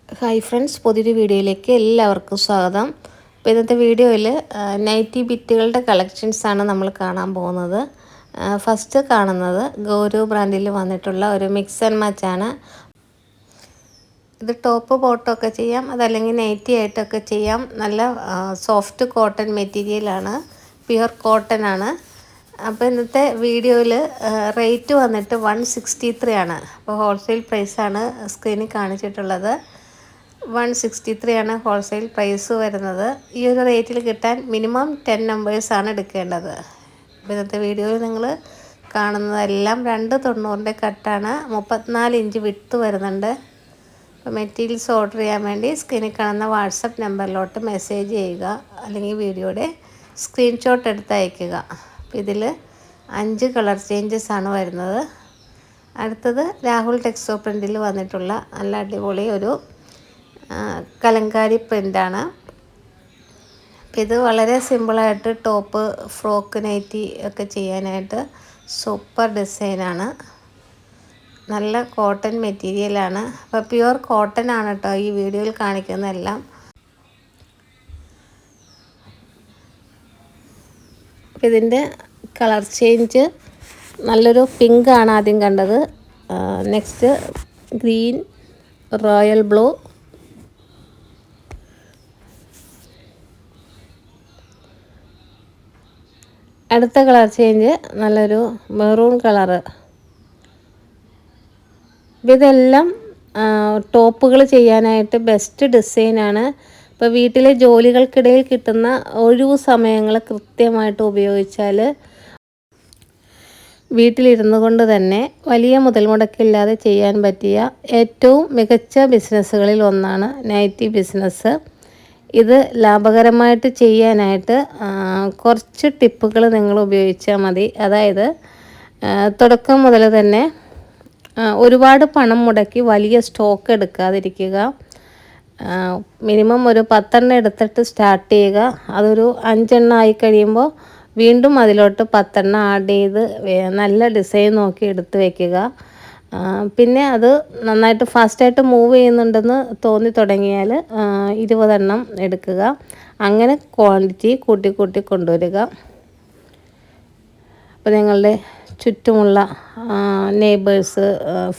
Hi friends, പുതിയൊരു വീഡിയോയിലേക്ക് എല്ലാവർക്കും സ്വാഗതം. അപ്പോൾ ഇന്നത്തെ വീഡിയോയിൽ നൈറ്റി ബിറ്റുകളുടെ കളക്ഷൻസാണ് നമ്മൾ കാണാൻ പോകുന്നത്. ഫസ്റ്റ് കാണുന്നത് ഗൗരു ബ്രാൻഡിൽ വന്നിട്ടുള്ള ഒരു മിക്സ് ആൻഡ് മാച്ചാണ്. ഇത് ടോപ്പ് ബോട്ടമൊക്കെ ചെയ്യാം, അതല്ലെങ്കിൽ നൈറ്റി ആയിട്ടൊക്കെ ചെയ്യാം. നല്ല സോഫ്റ്റ് കോട്ടൺ മെറ്റീരിയലാണ്, പ്യുർ കോട്ടൺ ആണ്. അപ്പോൾ ഇന്നത്തെ വീഡിയോയിൽ റേറ്റ് വന്നിട്ട് 163 ആണ്. അപ്പോൾ ഹോൾസെയിൽ പ്രൈസാണ് സ്ക്രീനിൽ കാണിച്ചിട്ടുള്ളത്. 163 ആണ് ഹോൾസെയിൽ പ്രൈസ് വരുന്നത്. ഈ ഒരു റേറ്റിൽ കിട്ടാൻ മിനിമം 10 നമ്പേഴ്സാണ് എടുക്കേണ്ടത്. അപ്പോൾ ഇന്നത്തെ വീഡിയോയിൽ നിങ്ങൾ കാണുന്നതെല്ലാം 290 കട്ടാണ്, 34 ഇഞ്ച് വിഡ്ത്ത് വരുന്നുണ്ട്. അപ്പോൾ മെറ്റീരിയൽസ് ഓർഡർ ചെയ്യാൻ വേണ്ടി സ്ക്രീനിൽ കാണുന്ന വാട്സപ്പ് നമ്പറിലോട്ട് മെസ്സേജ് ചെയ്യുക, അല്ലെങ്കിൽ വീഡിയോയുടെ സ്ക്രീൻഷോട്ട് എടുത്ത് അയയ്ക്കുക. അപ്പോൾ ഇതിൽ 5 കളർ ചേഞ്ചസ് ആണ് വരുന്നത്. അടുത്തത് രാഹുൽ ടെക്സോ പ്രിൻറ്റിൽ വന്നിട്ടുള്ള നല്ല അടിപൊളി ഒരു കലങ്കാരി പ്രിൻ്റാണ്. ഇത് വളരെ സിമ്പിളായിട്ട് ടോപ്പ്, ഫ്രോക്ക്, നൈറ്റി ഒക്കെ ചെയ്യാനായിട്ട് സൂപ്പർ ഡിസൈനാണ്. നല്ല കോട്ടൺ മെറ്റീരിയലാണ്. അപ്പോൾ പ്യുവർ കോട്ടൺ ആണ് കേട്ടോ ഈ വീഡിയോയിൽ കാണിക്കുന്നതെല്ലാം. ഇതിൻ്റെ കളർ ചേഞ്ച് നല്ലൊരു പിങ്ക് ആണ് ആദ്യം കണ്ടത്. നെക്സ്റ്റ് ഗ്രീൻ, റോയൽ ബ്ലൂ, അടുത്ത കളർ ചേഞ്ച് നല്ലൊരു മെറൂൺ കളറ്. ഇതെല്ലാം ടോപ്പുകൾ ചെയ്യാനായിട്ട് ബെസ്റ്റ് ഡിസൈനാണ്. ഇപ്പോൾ വീട്ടിലെ ജോലികൾക്കിടയിൽ കിട്ടുന്ന ഒഴിവു സമയങ്ങൾ കൃത്യമായിട്ട് ഉപയോഗിച്ചാൽ വീട്ടിലിരുന്നു കൊണ്ട് തന്നെ വലിയ മുതൽ മുടക്കില്ലാതെ ചെയ്യാൻ പറ്റിയ ഏറ്റവും മികച്ച ബിസിനസ്സുകളിൽ ഒന്നാണ് നൈറ്റി ബിസിനസ്. ഇത് ലാഭകരമായിട്ട് ചെയ്യാനായിട്ട് കുറച്ച് ടിപ്പുകൾ നിങ്ങൾ ഉപയോഗിച്ചാൽ മതി. അതായത് തുടക്കം മുതൽ തന്നെ ഒരുപാട് പണം മുടക്കി വലിയ സ്റ്റോക്ക് എടുക്കാതിരിക്കുക. മിനിമം ഒരു 10 എടുത്തിട്ട് സ്റ്റാർട്ട് ചെയ്യുക. അതൊരു 5 ആയി കഴിയുമ്പോൾ വീണ്ടും അതിലോട്ട് 10 ആഡ് ചെയ്ത് നല്ല ഡിസൈൻ നോക്കി എടുത്ത് വയ്ക്കുക. പിന്നെ അത് നന്നായിട്ട് ഫാസ്റ്റായിട്ട് മൂവ് ചെയ്യുന്നുണ്ടെന്ന് തോന്നി തുടങ്ങിയാൽ 20 എടുക്കുക. അങ്ങനെ ക്വാണ്ടിറ്റി കൂട്ടി കൂട്ടി കൊണ്ടുവരിക. അപ്പോൾ നിങ്ങളുടെ ചുറ്റുമുള്ള നെയ്ബേഴ്സ്,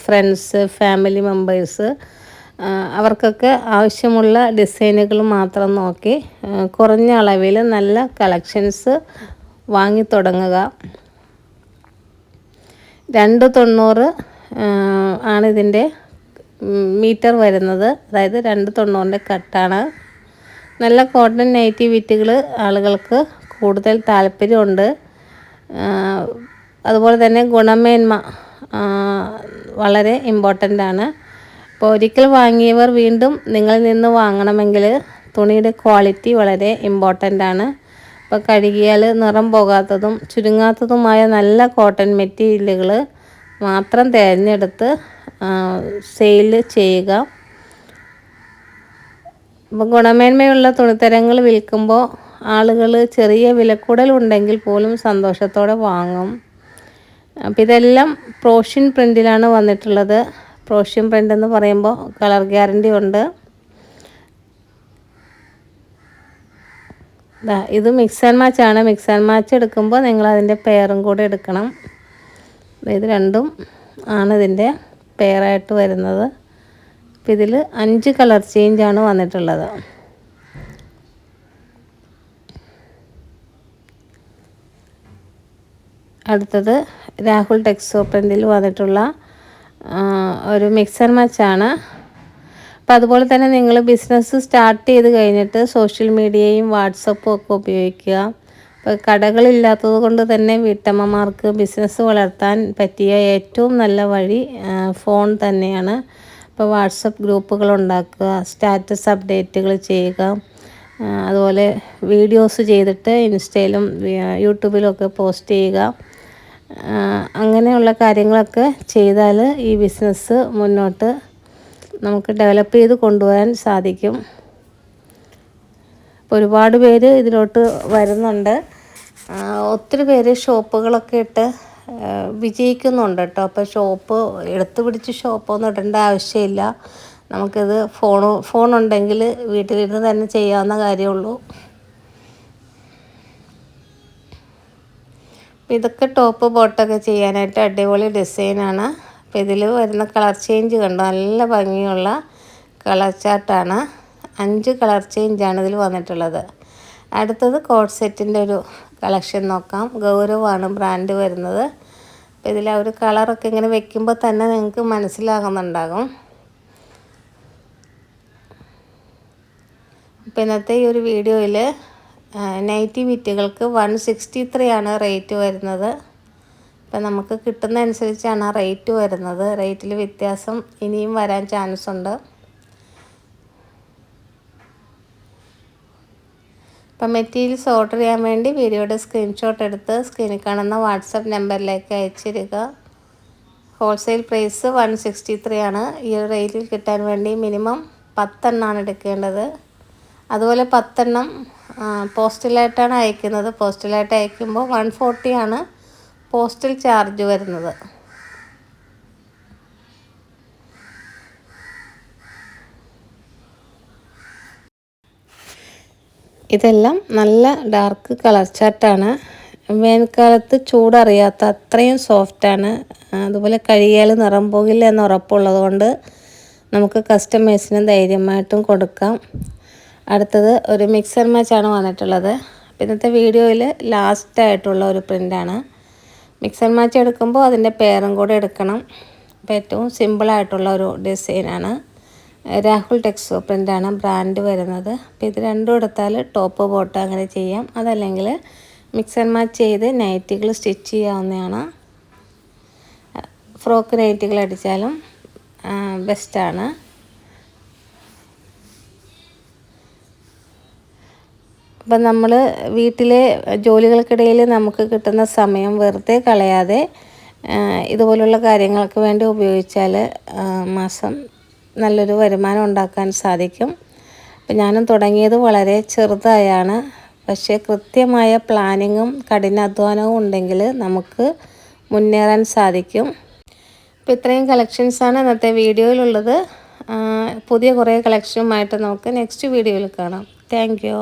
ഫ്രണ്ട്സ്, ഫാമിലി മെമ്പേഴ്സ് അവർക്കൊക്കെ ആവശ്യമുള്ള ഡിസൈനുകൾ മാത്രം നോക്കി കുറഞ്ഞ അളവിൽ നല്ല കളക്ഷൻസ് വാങ്ങി തുടങ്ങുക. 290 ആണ് ഇതിൻ്റെ മീറ്റർ വരുന്നത്. അതായത് 290 കട്ടാണ്. നല്ല കോട്ടൺ നൈറ്റി വിറ്റുകൾ ആളുകൾക്ക് കൂടുതൽ താല്പര്യമുണ്ട്. അതുപോലെ തന്നെ ഗുണമേന്മ വളരെ ഇമ്പോർട്ടൻ്റ് ആണ്. അപ്പോൾ ഒരിക്കൽ വാങ്ങിയവർ വീണ്ടും നിങ്ങളിൽ നിന്ന് വാങ്ങണമെങ്കിൽ തുണിയുടെ ക്വാളിറ്റി വളരെ ഇമ്പോർട്ടൻ്റ് ആണ്. അപ്പോൾ കഴുകിയാൽ നിറം പോകാത്തതും ചുരുങ്ങാത്തതുമായ നല്ല കോട്ടൺ മെറ്റീരിയലുകൾ മാത്രം തിരഞ്ഞെടുത്ത് സെയിൽ ചെയ്യുക. അപ്പോൾ ഗുണമേന്മയുള്ള തുണിത്തരങ്ങൾ വിൽക്കുമ്പോൾ ആളുകൾ ചെറിയ വിലക്കൂടലുണ്ടെങ്കിൽ പോലും സന്തോഷത്തോടെ വാങ്ങും. അപ്പോൾ ഇതെല്ലാം പ്രോഷ്യൻ പ്രിൻറ്റിലാണ് വന്നിട്ടുള്ളത്. പ്രോഷ്യൻ പ്രിൻ്റ് എന്ന് പറയുമ്പോൾ കളർ ഗ്യാരണ്ടി ഉണ്ട്. ഇത് മിക്സ് ആൻഡ് മാച്ച് ആണ്. മിക്സ് ആൻഡ് മാച്ച് എടുക്കുമ്പോൾ നിങ്ങൾ അതിൻ്റെ പെയറും കൂടെ എടുക്കണം. ഇത് രണ്ടും ആണ് ഇതിൻ്റെ പെയറായിട്ട് വരുന്നത്. അപ്പോൾ ഇതിൽ 5 കളർ ചേഞ്ചാണ് വന്നിട്ടുള്ളത്. അടുത്തത് രാഹുൽ ടെക്സോ പ്രിൻറ്റിൽ വന്നിട്ടുള്ള ഒരു മിക്സ് ആൻഡ് മാച്ചാണ്. അപ്പോൾ അതുപോലെ തന്നെ നിങ്ങൾ ബിസിനസ് സ്റ്റാർട്ട് ചെയ്ത് കഴിഞ്ഞിട്ട് സോഷ്യൽ മീഡിയയും വാട്സപ്പും ഒക്കെ ഉപയോഗിക്കുക. ഇപ്പോൾ കടകളില്ലാത്തത് കൊണ്ട് തന്നെ വീട്ടമ്മമാർക്ക് ബിസിനസ് വളർത്താൻ പറ്റിയ ഏറ്റവും നല്ല വഴി ഫോൺ തന്നെയാണ്. ഇപ്പോൾ വാട്സപ്പ് ഗ്രൂപ്പുകൾ ഉണ്ടാക്കുക, സ്റ്റാറ്റസ് അപ്ഡേറ്റുകൾ ചെയ്യുക, അതുപോലെ വീഡിയോസ് ചെയ്തിട്ട് ഇൻസ്റ്റയിലും യൂട്യൂബിലൊക്കെ പോസ്റ്റ് ചെയ്യുക. അങ്ങനെയുള്ള കാര്യങ്ങളൊക്കെ ചെയ്താൽ ഈ ബിസിനസ് മുന്നോട്ട് നമുക്ക് ഡെവലപ്പ് ചെയ്ത് കൊണ്ടുപോകാൻ സാധിക്കും. ഇപ്പോൾ ഒരുപാട് പേര് ഇതിലോട്ട് വരുന്നുണ്ട്. ഒത്തിരി പേര് ഷോപ്പുകളൊക്കെ ഇട്ട് വിജയിക്കുന്നുണ്ട് കേട്ടോ. അപ്പോൾ ഷോപ്പ് എടുത്തു പിടിച്ച് ഷോപ്പൊന്നും ഇടേണ്ട ആവശ്യമില്ല. നമുക്കിത് ഫോണുണ്ടെങ്കിൽ വീട്ടിലിരുന്ന് തന്നെ ചെയ്യാവുന്ന കാര്യമുള്ളൂ. ഇതൊക്കെ ടോപ്പ് ബോട്ടൊക്കെ ചെയ്യാനായിട്ട് അടിപൊളി ഡിസൈനാണ്. അപ്പോൾ ഇതിൽ വരുന്ന കളർ ചേഞ്ച് കണ്ടോ, നല്ല ഭംഗിയുള്ള കളർ ചാർട്ടാണ്. 5 കളർ ചേഞ്ചാണ് ഇതിൽ വന്നിട്ടുള്ളത്. അടുത്തത് കോഡ് സെറ്റിൻ്റെ ഒരു കളക്ഷൻ നോക്കാം. ഗൗരവാണ് ബ്രാൻഡ് വരുന്നത്. അപ്പോൾ ഇതിൽ ആ ഒരു കളറൊക്കെ ഇങ്ങനെ വെക്കുമ്പോൾ തന്നെ നിങ്ങൾക്ക് മനസ്സിലാകുന്നുണ്ടാകും. അപ്പോൾ ഇന്നത്തെ ഈ ഒരു വീഡിയോയിൽ നൈറ്റി ബിറ്റുകൾക്ക് 163 ആണ് റേറ്റ് വരുന്നത്. അപ്പം നമുക്ക് കിട്ടുന്ന അനുസരിച്ചാണ് ആ റേറ്റ് വരുന്നത്. റേറ്റിൽ വ്യത്യാസം ഇനിയും വരാൻ ചാൻസ് ഉണ്ട്. അപ്പം മെറ്റീരിയൽസ് ഓർഡർ ചെയ്യാൻ വേണ്ടി വീഡിയോയുടെ സ്ക്രീൻഷോട്ട് എടുത്ത് സ്ക്രീനിൽ കാണുന്ന വാട്സപ്പ് നമ്പറിലേക്ക് അയച്ചിരിക. ഹോൾസെയിൽ പ്രൈസ് 163 ആണ്. ഈ ഒരു റേറ്റിൽ കിട്ടാൻ വേണ്ടി മിനിമം 10 എണ്ണമാണ് എടുക്കേണ്ടത്. അതുപോലെ 10 എണ്ണം പോസ്റ്റലായിട്ടാണ് അയക്കുന്നത്. പോസ്റ്റലായിട്ട് അയക്കുമ്പോൾ 140 ആണ് പോസ്റ്റൽ ചാർജ് വരുന്നത്. ഇതെല്ലാം നല്ല ഡാർക്ക് കളർ ചാർട്ടാണ്. വേനൽക്കാലത്ത് ചൂടറിയാത്ത അത്രയും സോഫ്റ്റാണ്. അതുപോലെ കഴുകിയാൽ നിറം പോകില്ല എന്ന് ഉറപ്പുള്ളത് കൊണ്ട് നമുക്ക് കസ്റ്റമേഴ്സിന് ധൈര്യമായിട്ടും കൊടുക്കാം. അടുത്തത് ഒരു മിക്സർ മാച്ചാണ് വന്നിട്ടുള്ളത്. ഇന്നത്തെ വീഡിയോയിൽ ലാസ്റ്റായിട്ടുള്ള ഒരു പ്രിൻ്റാണ്. മിക്സർ മാച്ച് എടുക്കുമ്പോൾ അതിൻ്റെ പേരും കൂടെ എടുക്കണം. അപ്പോൾ ഏറ്റവും സിമ്പിളായിട്ടുള്ള ഒരു ഡിസൈനാണ്. രാഹുൽ ടെക്സോ പ്രിൻ്റാണ് ബ്രാൻഡ് വരുന്നത്. അപ്പോൾ ഇത് രണ്ടും എടുത്താൽ ടോപ്പ് ബോട്ട് അങ്ങനെ ചെയ്യാം. അതല്ലെങ്കിൽ മിക്സർ മാച്ച് ചെയ്ത് നൈറ്റികൾ സ്റ്റിച്ച് ചെയ്യാവുന്നതാണ്. ഫ്രോക്ക് നൈറ്റികൾ അടിച്ചാലും ബെസ്റ്റാണ്. അപ്പം നമ്മൾ വീട്ടിലെ ജോലികൾക്കിടയിൽ നമുക്ക് കിട്ടുന്ന സമയം വെറുതെ കളയാതെ ഇതുപോലുള്ള കാര്യങ്ങൾക്ക് വേണ്ടി ഉപയോഗിച്ചാൽ മാസം നല്ലൊരു വരുമാനം ഉണ്ടാക്കാൻ സാധിക്കും. അപ്പം ഞാനും തുടങ്ങിയത് വളരെ ചെറുതായാണ്. പക്ഷേ കൃത്യമായ പ്ലാനിങ്ങും കഠിനാധ്വാനവും ഉണ്ടെങ്കിൽ നമുക്ക് മുന്നേറാൻ സാധിക്കും. അപ്പോൾ ഇത്രയും കളക്ഷൻസാണ് ഇന്നത്തെ വീഡിയോയിലുള്ളത്. പുതിയ കുറേ കളക്ഷനുമായിട്ട് നമുക്ക് നെക്സ്റ്റ് വീഡിയോയിൽ കാണാം. Thank you.